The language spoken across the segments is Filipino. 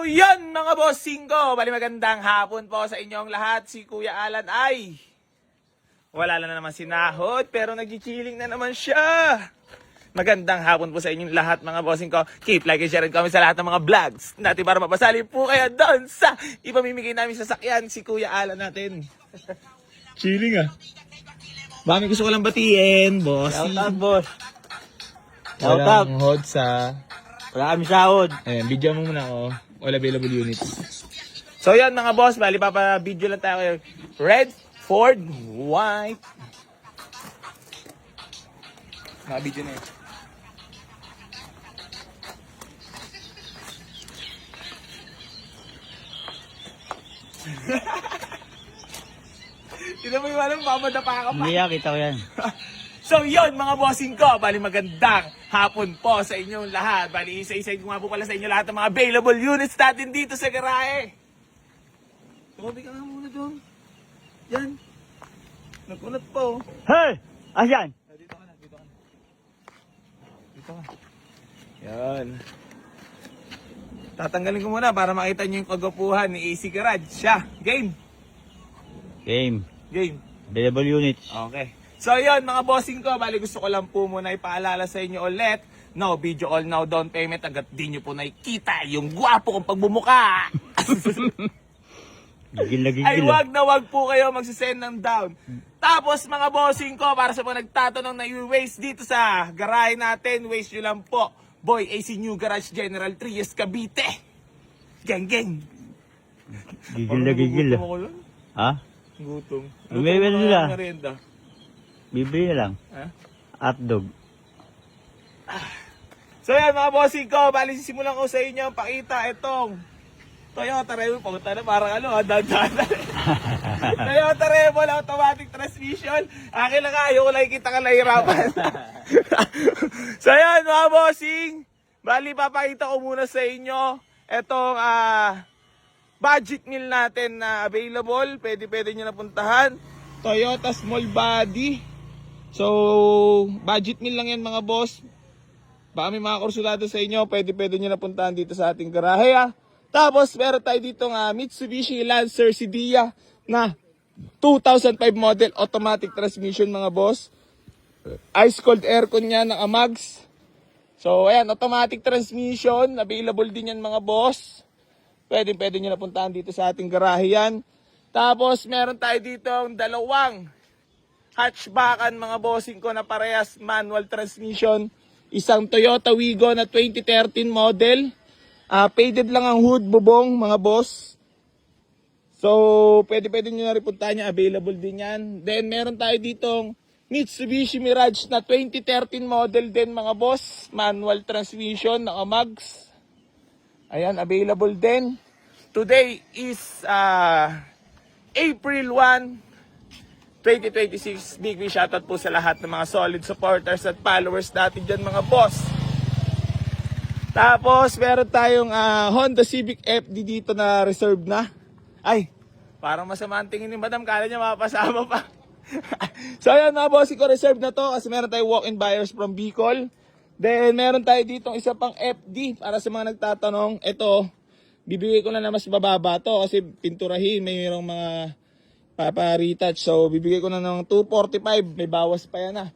yan mga bossing ko, bali magandang hapon po sa inyong lahat. Si Kuya Alan ay wala na naman sinahod pero nag-chilling na naman siya. Magandang hapon po sa inyong lahat mga bossing ko. Keep like and share and comment sa lahat ng mga vlogs natin para mapasali po kayo doon sa ipamimigay namin sa sakyan si Kuya Alan natin. Chilling ah. Bami gusto ko lang batiin, bossing. Shout out, boss. Shout out. Walang hod sa... Wala kami sahod. Ayan, video mo muna ako. All available units. So yan mga boss, bali papa-video lang tayo kayo. Red, Ford, White. Mga video na yun. Hindi mo yung alam, mamadapa ka pa. Hindi, kita ko yan. So yun mga bossing ko, bali magandang hapon po sa inyong lahat. Bali isa-isa ko nga po pala sa inyo lahat ng mga available units natin dito sa garahe. Tumabi ka nga muna doon. Yan. Nagkunat po. Hey! Asan? Dito ka na. Dito ka. Yan. Tatanggalin ko muna para makita nyo yung kagapuhan ni AC Garage. Siya. Game. Game. Available units. Okay. So yun mga bossing ko, bali gusto ko lang po muna ipaalala sa inyo ulit. No video call, no down payment. Agad din nyo po nakikita yung gwapo kong pagbumuka. Gigil na gigil. Ay wag na wag po kayo magsisend ng down. Tapos mga bossing ko, para sa mga nagtatanong na i-waste dito sa garahe natin, waste nyo lang po. Boy AC New Garage General Trias Cavite. Gang gang. Gigil na gigil. Ha? Gutom. Bibili nila. Merienda. Bibili na lang. Ha? Hotdog. So yan mga bossing ko, bali sisimulan ko sa inyo pakita itong Toyota Rebel. Pumunta na parang dandan. Toyota Rebel automatic transmission. Akin lang ayaw ko lang kita ka nahihirapan. So yan mga bossing, bali papakita ko muna sa inyo itong budget meal natin na available. Pwede nyo napuntahan. Toyota small body. So, budget meal lang yan mga boss. Baka may mga kursulado sa inyo, pwede nyo napuntahan dito sa ating garahe ha. Tapos, meron tayo dito Mitsubishi Lancer Sedia na 2005 model automatic transmission mga boss. Ice cold aircon niya ng Amags. So, ayan, automatic transmission. Available din yan mga boss. Pwede nyo napuntahan dito sa ating garahe yan. Tapos, meron tayo dito ang dalawang hatchbackan mga bossing ko na parehas manual transmission. Isang Toyota Wigo na 2013 model. Faded lang ang hood, bubong mga boss. So, pwede nyo na rin puntahan niya. Available din yan. Then, meron tayo ditong Mitsubishi Mirage na 2013 model din mga boss. Manual transmission na Amags. Ayan, available din. Today is April 1, 2026. Big shoutout po sa lahat ng mga solid supporters at followers natin dyan mga boss. Tapos meron tayong Honda Civic FD dito na reserve na. Ay, parang masama ang tingin ni madam. Kala niya mapasama pa. So ayan mga boss, ko reserve na to kasi meron tayong walk-in buyers from Bicol. Then meron tayo ditong isa pang FD para sa mga nagtatanong. Ito, bibigay ko na mas bababa to kasi pinturahin, mayroong mga papa-retouch. So, bibigay ko na ng 245. May bawas pa yan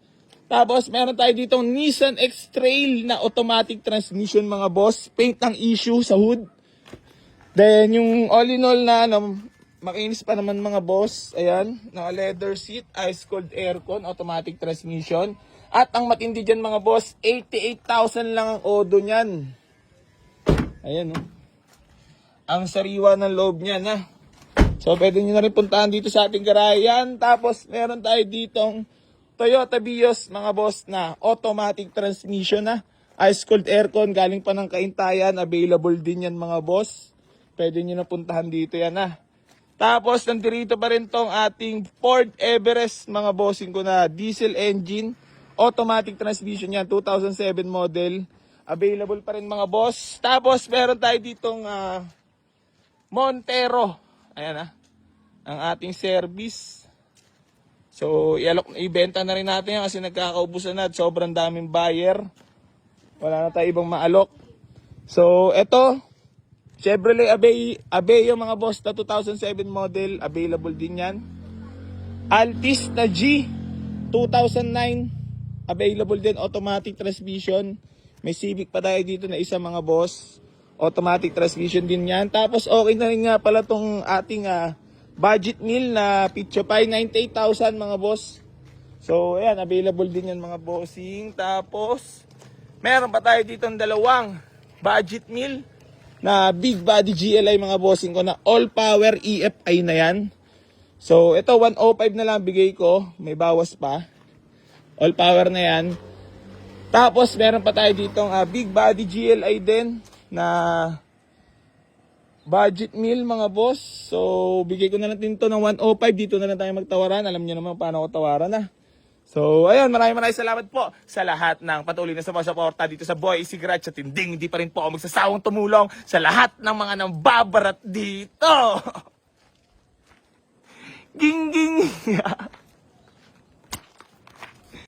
Tapos, meron tayo ditong Nissan X-Trail na automatic transmission mga boss. Paint ang issue sa hood. Then, yung all in all na makinis pa naman mga boss. Ayan, naka-leather seat, ice cold aircon, automatic transmission. At ang matindi dyan mga boss, 88,000 lang ang odo nyan. Ayan Ang sariwa ng loob niyan So, pwede nyo na rin puntahan dito sa ating garahe yan. Tapos, meron tayo ditong Toyota Vios, mga boss, na automatic transmission Ice cold aircon, galing pa ng Kaintayan. Available din yan, mga boss. Pwede nyo na puntahan dito yan Tapos, nandito pa rin tong ating Ford Everest, mga bossing ko na diesel engine. Automatic transmission yan, 2007 model. Available pa rin, mga boss. Tapos, meron tayo ditong Montero. Ayan ang ating service. So, ibenta na rin natin yan kasi nagkakaubusan na at sobrang daming buyer. Wala na tayo ibang maalok. So, eto, Chevrolet Aveo mga boss na 2007 model, available din yan. Altis na G 2009, available din, automatic transmission. May Civic pa tayo dito na isa mga boss, automatic transmission din yan. Tapos okay na rin nga pala tong ating budget meal na Picho Pie, 98,000 mga boss. So ayan, available din yan mga bossing. Tapos meron pa tayo dito ng dalawang budget meal na big body GLI mga bossing ko na all power EFI na yan. So ito 105 na lang bigay ko, may bawas pa. All power na yan. Tapos meron pa tayo ditong big body GLI din na budget meal mga boss. So bigay ko na lang din to ng 105. Dito na lang tayo magtawaran. Alam niyo naman paano ko tawaran na. So ayun, maraming salamat po sa lahat ng patuloy na sumusuporta dito sa Boy Sigrat sa tinding. Hindi pa rin po ako magsasawang tumulong sa lahat ng mga nambabarat dito. Ging ging.